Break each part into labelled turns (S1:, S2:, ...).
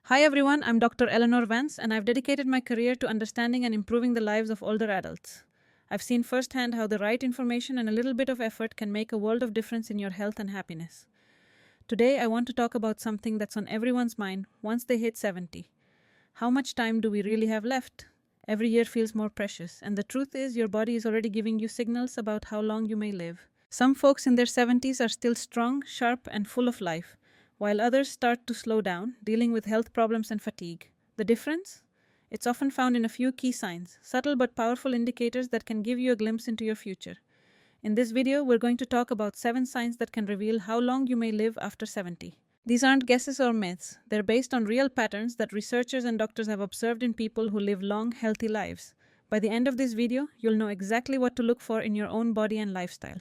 S1: Hi everyone, I'm Dr. Eleanor Vance, and I've dedicated my career to understanding and improving the lives of older adults. I've seen firsthand how the right information and a little bit of effort can make a world of difference in your health and happiness. Today, I want to talk about something that's on everyone's mind once they hit 70. How much time do we really have left? Every year feels more precious, and the truth is, your body is already giving you signals about how long you may live. Some folks in their 70s are still strong, sharp, and full of life, while others start to slow down, dealing with health problems and fatigue. The difference? It's often found in a few key signs, subtle but powerful indicators that can give you a glimpse into your future. In this video, we're going to talk about 7 signs that can reveal how long you may live after 70. These aren't guesses or myths. They're based on real patterns that researchers and doctors have observed in people who live long, healthy lives. By the end of this video, you'll know exactly what to look for in your own body and lifestyle.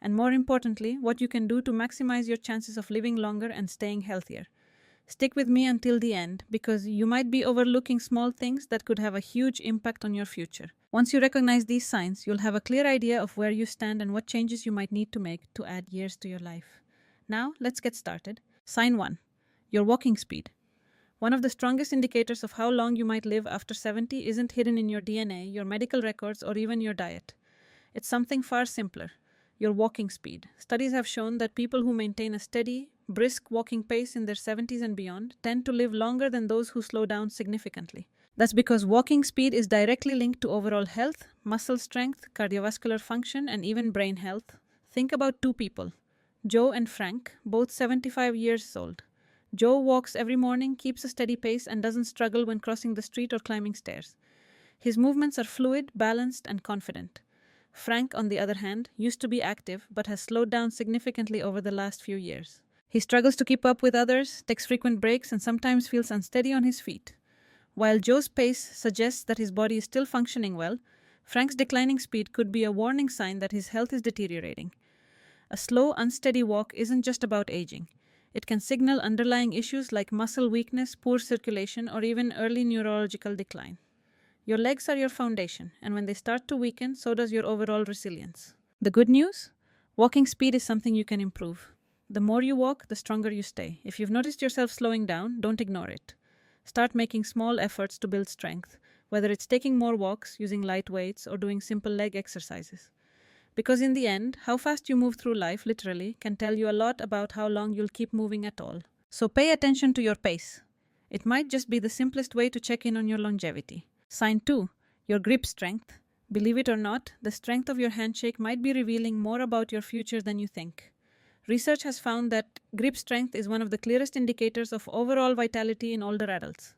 S1: And more importantly, what you can do to maximize your chances of living longer and staying healthier. Stick with me until the end, because you might be overlooking small things that could have a huge impact on your future. Once you recognize these signs, you'll have a clear idea of where you stand and what changes you might need to make to add years to your life. Now, let's get started. Sign 1. Your walking speed. One of the strongest indicators of how long you might live after 70 isn't hidden in your DNA, your medical records, or even your diet. It's something far simpler. Your walking speed. Studies have shown that people who maintain a steady, brisk walking pace in their 70s and beyond tend to live longer than those who slow down significantly. That's because walking speed is directly linked to overall health, muscle strength, cardiovascular function, and even brain health. Think about 2 people, Joe and Frank, both 75 years old. Joe walks every morning, keeps a steady pace, and doesn't struggle when crossing the street or climbing stairs. His movements are fluid, balanced, and confident. Frank, on the other hand, used to be active but has slowed down significantly over the last few years. He struggles to keep up with others, takes frequent breaks, and sometimes feels unsteady on his feet. While Joe's pace suggests that his body is still functioning well, Frank's declining speed could be a warning sign that his health is deteriorating. A slow, unsteady walk isn't just about aging. It can signal underlying issues like muscle weakness, poor circulation, or even early neurological decline. Your legs are your foundation, and when they start to weaken, so does your overall resilience. The good news? Walking speed is something you can improve. The more you walk, the stronger you stay. If you've noticed yourself slowing down, don't ignore it. Start making small efforts to build strength, whether it's taking more walks, using light weights, or doing simple leg exercises. Because in the end, how fast you move through life, literally, can tell you a lot about how long you'll keep moving at all. So pay attention to your pace. It might just be the simplest way to check in on your longevity. Sign 2. Your grip strength. Believe it or not, the strength of your handshake might be revealing more about your future than you think. Research has found that grip strength is one of the clearest indicators of overall vitality in older adults.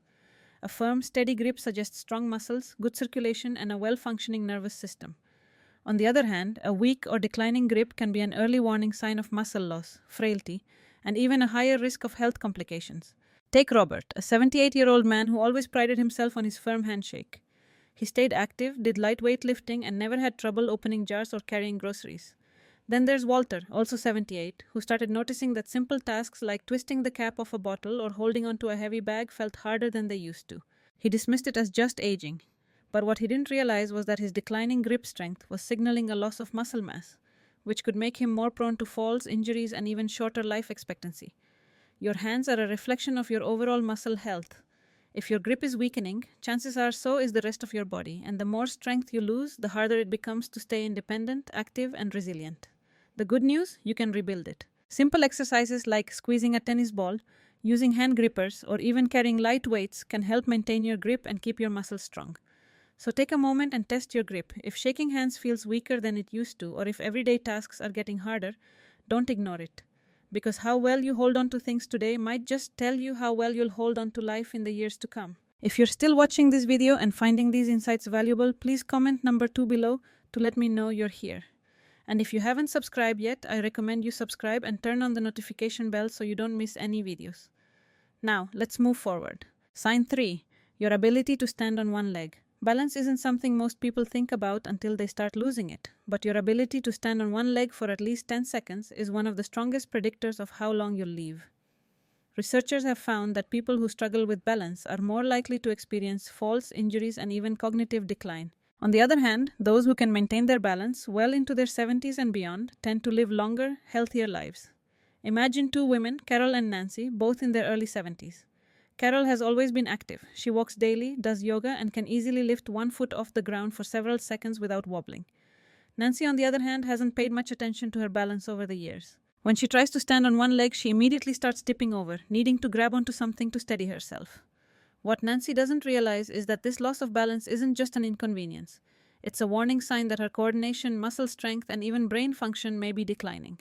S1: A firm, steady grip suggests strong muscles, good circulation, and a well-functioning nervous system. On the other hand, a weak or declining grip can be an early warning sign of muscle loss, frailty, and even a higher risk of health complications. Take Robert, a 78-year-old man who always prided himself on his firm handshake. He stayed active, did light weightlifting, and never had trouble opening jars or carrying groceries. Then there's Walter, also 78, who started noticing that simple tasks like twisting the cap of a bottle or holding onto a heavy bag felt harder than they used to. He dismissed it as just aging. But what he didn't realize was that his declining grip strength was signaling a loss of muscle mass, which could make him more prone to falls, injuries, and even shorter life expectancy. Your hands are a reflection of your overall muscle health. If your grip is weakening, chances are so is the rest of your body, and the more strength you lose, the harder it becomes to stay independent, active, and resilient. The good news? You can rebuild it. Simple exercises like squeezing a tennis ball, using hand grippers, or even carrying light weights can help maintain your grip and keep your muscles strong. So take a moment and test your grip. If shaking hands feels weaker than it used to, or if everyday tasks are getting harder, don't ignore it. Because how well you hold on to things today might just tell you how well you'll hold on to life in the years to come. If you're still watching this video and finding these insights valuable, please comment number 2 below to let me know you're here. And if you haven't subscribed yet, I recommend you subscribe and turn on the notification bell so you don't miss any videos. Now, let's move forward. Sign 3. Your ability to stand on one leg. Balance isn't something most people think about until they start losing it, but your ability to stand on one leg for at least 10 seconds is one of the strongest predictors of how long you'll live. Researchers have found that people who struggle with balance are more likely to experience falls, injuries, and even cognitive decline. On the other hand, those who can maintain their balance well into their 70s and beyond tend to live longer, healthier lives. Imagine 2 women, Carol and Nancy, both in their early 70s. Carol has always been active. She walks daily, does yoga, and can easily lift one foot off the ground for several seconds without wobbling. Nancy, on the other hand, hasn't paid much attention to her balance over the years. When she tries to stand on one leg, she immediately starts tipping over, needing to grab onto something to steady herself. What Nancy doesn't realize is that this loss of balance isn't just an inconvenience. It's a warning sign that her coordination, muscle strength, and even brain function may be declining.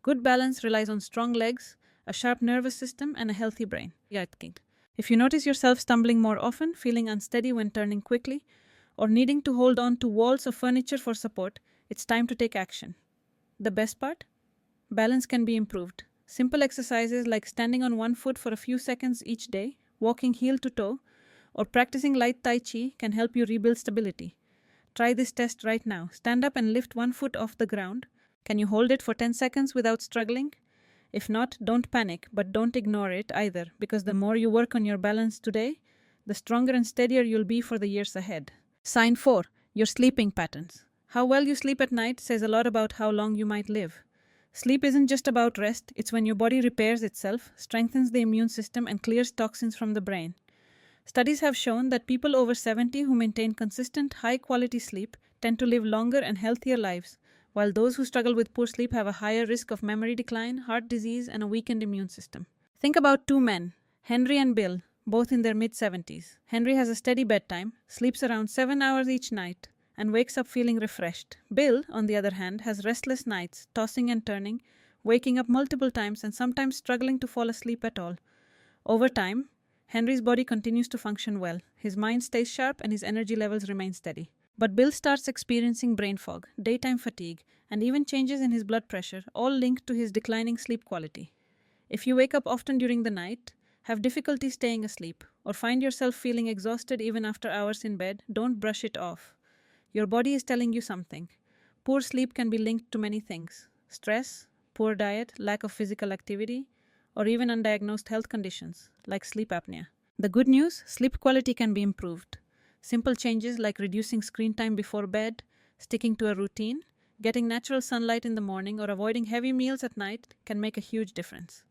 S1: Good balance relies on strong legs, a sharp nervous system, and a healthy brain. If you notice yourself stumbling more often, feeling unsteady when turning quickly, or needing to hold on to walls or furniture for support, it's time to take action. The best part? Balance can be improved. Simple exercises like standing on one foot for a few seconds each day, walking heel to toe, or practicing light Tai Chi can help you rebuild stability. Try this test right now. Stand up and lift one foot off the ground. Can you hold it for 10 seconds without struggling? If not, don't panic, but don't ignore it either, because the more you work on your balance today, the stronger and steadier you'll be for the years ahead. Sign 4. Your sleeping patterns. How well you sleep at night says a lot about how long you might live. Sleep isn't just about rest, it's when your body repairs itself, strengthens the immune system, and clears toxins from the brain. Studies have shown that people over 70 who maintain consistent, high-quality sleep tend to live longer and healthier lives, while those who struggle with poor sleep have a higher risk of memory decline, heart disease, and a weakened immune system. Think about two men, Henry and Bill, both in their mid-70s. Henry has a steady bedtime, sleeps around 7 hours each night, and wakes up feeling refreshed. Bill, on the other hand, has restless nights, tossing and turning, waking up multiple times and sometimes struggling to fall asleep at all. Over time, Henry's body continues to function well, his mind stays sharp, and his energy levels remain steady. But Bill starts experiencing brain fog, daytime fatigue, and even changes in his blood pressure, all linked to his declining sleep quality. If you wake up often during the night, have difficulty staying asleep, or find yourself feeling exhausted even after hours in bed, don't brush it off. Your body is telling you something. Poor sleep can be linked to many things: stress, poor diet, lack of physical activity, or even undiagnosed health conditions like sleep apnea. The good news: sleep quality can be improved. Simple changes like reducing screen time before bed, sticking to a routine, getting natural sunlight in the morning, or avoiding heavy meals at night can make a huge difference.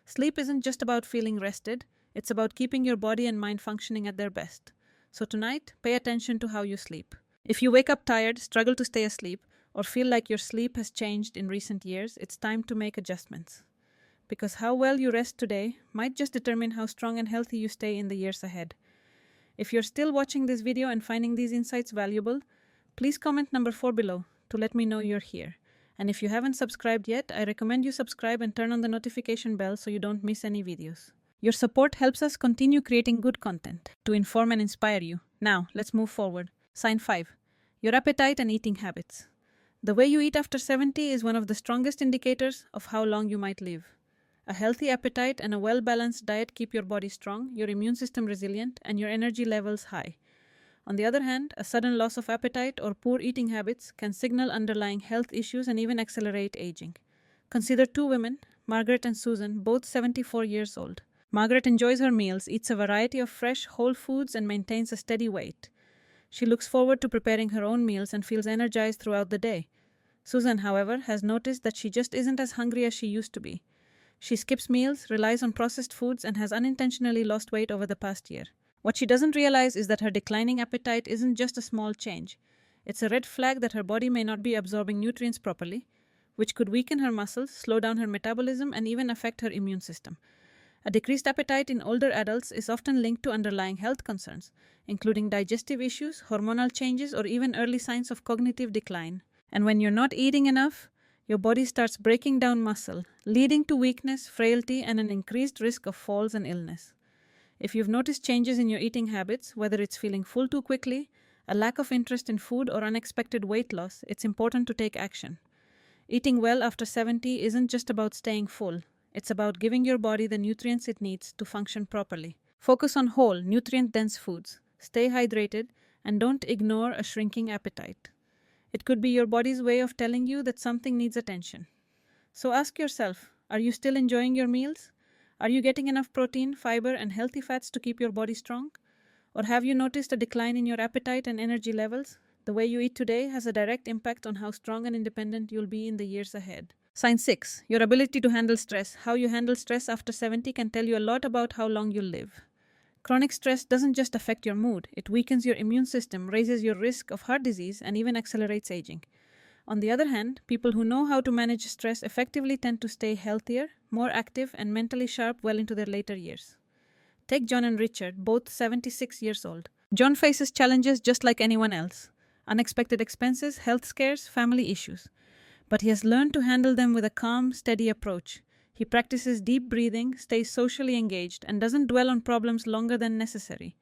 S1: Sleep isn't just about feeling rested, it's about keeping your body and mind functioning at their best. So tonight, pay attention to how you sleep. If you wake up tired, struggle to stay asleep, or feel like your sleep has changed in recent years, it's time to make adjustments. Because how well you rest today might just determine how strong and healthy you stay in the years ahead. If you're still watching this video and finding these insights valuable, please comment number 4 below to let me know you're here. And if you haven't subscribed yet, I recommend you subscribe and turn on the notification bell so you don't miss any videos. Your support helps us continue creating good content to inform and inspire you. Now, let's move forward. Sign 5. Your appetite and eating habits. The way you eat after 70 is one of the strongest indicators of how long you might live. A healthy appetite and a well-balanced diet keep your body strong, your immune system resilient, and your energy levels high. On the other hand, a sudden loss of appetite or poor eating habits can signal underlying health issues and even accelerate aging. Consider two women, Margaret and Susan, both 74 years old. Margaret enjoys her meals, eats a variety of fresh, whole foods, and maintains a steady weight. She looks forward to preparing her own meals and feels energized throughout the day. Susan, however, has noticed that she just isn't as hungry as she used to be. She skips meals, relies on processed foods, and has unintentionally lost weight over the past year. What she doesn't realize is that her declining appetite isn't just a small change. It's a red flag that her body may not be absorbing nutrients properly, which could weaken her muscles, slow down her metabolism, and even affect her immune system. A decreased appetite in older adults is often linked to underlying health concerns, including digestive issues, hormonal changes, or even early signs of cognitive decline. And when you're not eating enough, your body starts breaking down muscle, leading to weakness, frailty, and an increased risk of falls and illness. If you've noticed changes in your eating habits, whether it's feeling full too quickly, a lack of interest in food, or unexpected weight loss, it's important to take action. Eating well after 70 isn't just about staying full. It's about giving your body the nutrients it needs to function properly. Focus on whole, nutrient-dense foods. Stay hydrated, and don't ignore a shrinking appetite. It could be your body's way of telling you that something needs attention. So ask yourself, are you still enjoying your meals? Are you getting enough protein, fiber, and healthy fats to keep your body strong? Or have you noticed a decline in your appetite and energy levels? The way you eat today has a direct impact on how strong and independent you'll be in the years ahead. Sign 6. Your ability to handle stress. How you handle stress after 70 can tell you a lot about how long you'll live. Chronic stress doesn't just affect your mood, it weakens your immune system, raises your risk of heart disease, and even accelerates aging. On the other hand, people who know how to manage stress effectively tend to stay healthier, more active, and mentally sharp well into their later years. Take John and Richard, both 76 years old. John faces challenges just like anyone else: unexpected expenses, health scares, family issues. But he has learned to handle them with a calm, steady approach. He practices deep breathing, stays socially engaged, and doesn't dwell on problems longer than necessary.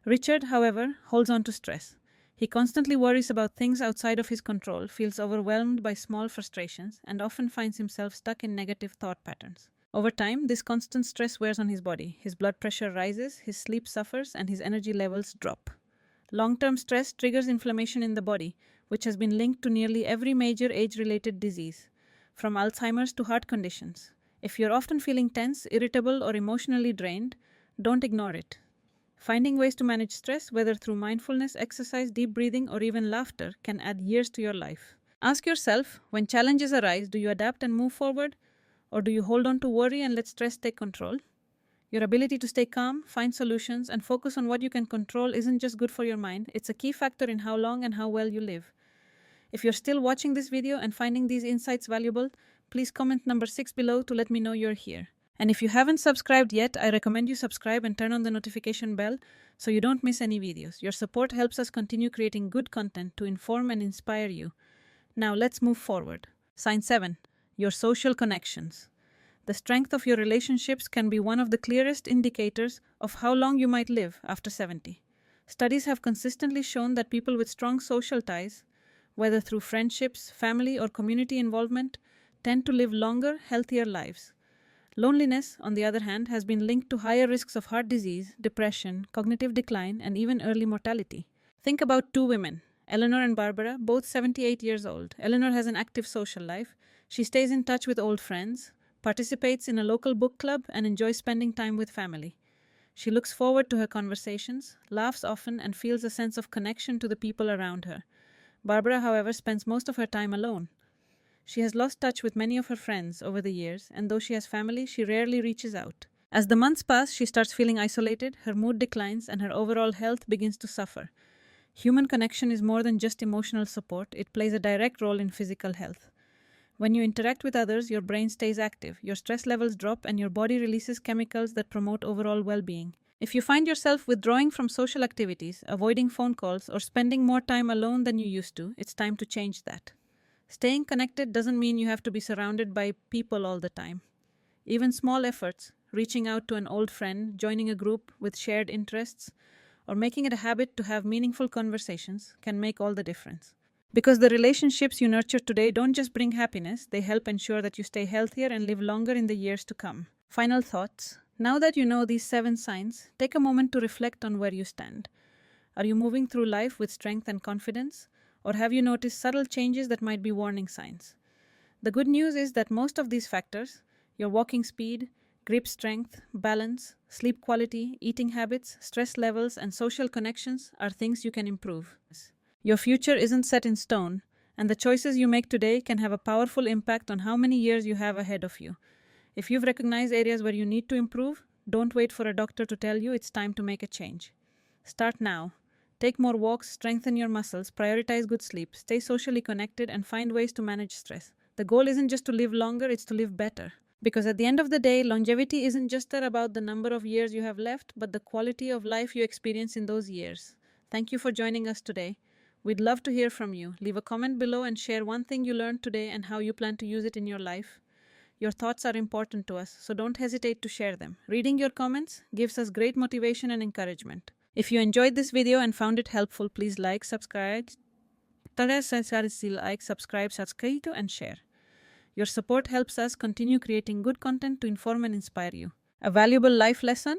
S1: Richard, however, holds on to stress. He constantly worries about things outside of his control, feels overwhelmed by small frustrations, and often finds himself stuck in negative thought patterns. Over time, this constant stress wears on his body. His blood pressure rises, his sleep suffers, and his energy levels drop. Long-term stress triggers inflammation in the body, which has been linked to nearly every major age-related disease, from Alzheimer's to heart conditions. If you're often feeling tense, irritable, or emotionally drained, don't ignore it. Finding ways to manage stress, whether through mindfulness, exercise, deep breathing, or even laughter, can add years to your life. Ask yourself, when challenges arise, do you adapt and move forward, or do you hold on to worry and let stress take control? Your ability to stay calm, find solutions, and focus on what you can control isn't just good for your mind, it's a key factor in how long and how well you live. If you're still watching this video and finding these insights valuable, please comment number 6 below to let me know you're here. And if you haven't subscribed yet, I recommend you subscribe and turn on the notification bell so you don't miss any videos. Your support helps us continue creating good content to inform and inspire you. Now let's move forward. Sign 7. Your social connections. The strength of your relationships can be one of the clearest indicators of how long you might live after 70. Studies have consistently shown that people with strong social ties, whether through friendships, family, or community involvement, tend to live longer, healthier lives. Loneliness, on the other hand, has been linked to higher risks of heart disease, depression, cognitive decline, and even early mortality. Think about two women, Eleanor and Barbara, both 78 years old. Eleanor has an active social life. She stays in touch with old friends, participates in a local book club, and enjoys spending time with family. She looks forward to her conversations, laughs often, and feels a sense of connection to the people around her. Barbara, however, spends most of her time alone. She has lost touch with many of her friends over the years, and though she has family, she rarely reaches out. As the months pass, she starts feeling isolated, her mood declines, and her overall health begins to suffer. Human connection is more than just emotional support, it plays a direct role in physical health. When you interact with others, your brain stays active, your stress levels drop, and your body releases chemicals that promote overall well-being. If you find yourself withdrawing from social activities, avoiding phone calls, or spending more time alone than you used to, it's time to change that. Staying connected doesn't mean you have to be surrounded by people all the time. Even small efforts, reaching out to an old friend, joining a group with shared interests, or making it a habit to have meaningful conversations, can make all the difference. Because the relationships you nurture today don't just bring happiness, they help ensure that you stay healthier and live longer in the years to come. Final thoughts. Now that you know these 7 signs, take a moment to reflect on where you stand. Are you moving through life with strength and confidence? Or have you noticed subtle changes that might be warning signs? The good news is that most of these factors, your walking speed, grip strength, balance, sleep quality, eating habits, stress levels, and social connections, are things you can improve. Your future isn't set in stone, and the choices you make today can have a powerful impact on how many years you have ahead of you. If you've recognized areas where you need to improve, don't wait for a doctor to tell you it's time to make a change. Start now. Take more walks, strengthen your muscles, prioritize good sleep, stay socially connected, and find ways to manage stress. The goal isn't just to live longer, it's to live better. Because at the end of the day, longevity isn't just about the number of years you have left, but the quality of life you experience in those years. Thank you for joining us today. We'd love to hear from you. Leave a comment below and share one thing you learned today and how you plan to use it in your life. Your thoughts are important to us, so don't hesitate to share them. Reading your comments gives us great motivation and encouragement. If you enjoyed this video and found it helpful, please like, subscribe, and share. Your support helps us continue creating good content to inform and inspire you. A valuable life lesson?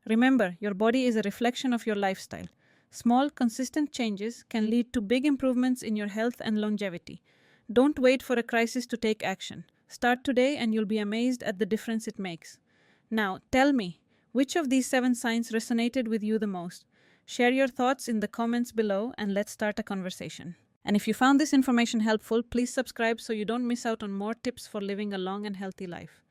S1: Remember, your body is a reflection of your lifestyle. Small, consistent changes can lead to big improvements in your health and longevity. Don't wait for a crisis to take action. Start today and you'll be amazed at the difference it makes. Now, tell me, which of these 7 signs resonated with you the most? Share your thoughts in the comments below and let's start a conversation. And if you found this information helpful, please subscribe so you don't miss out on more tips for living a long and healthy life.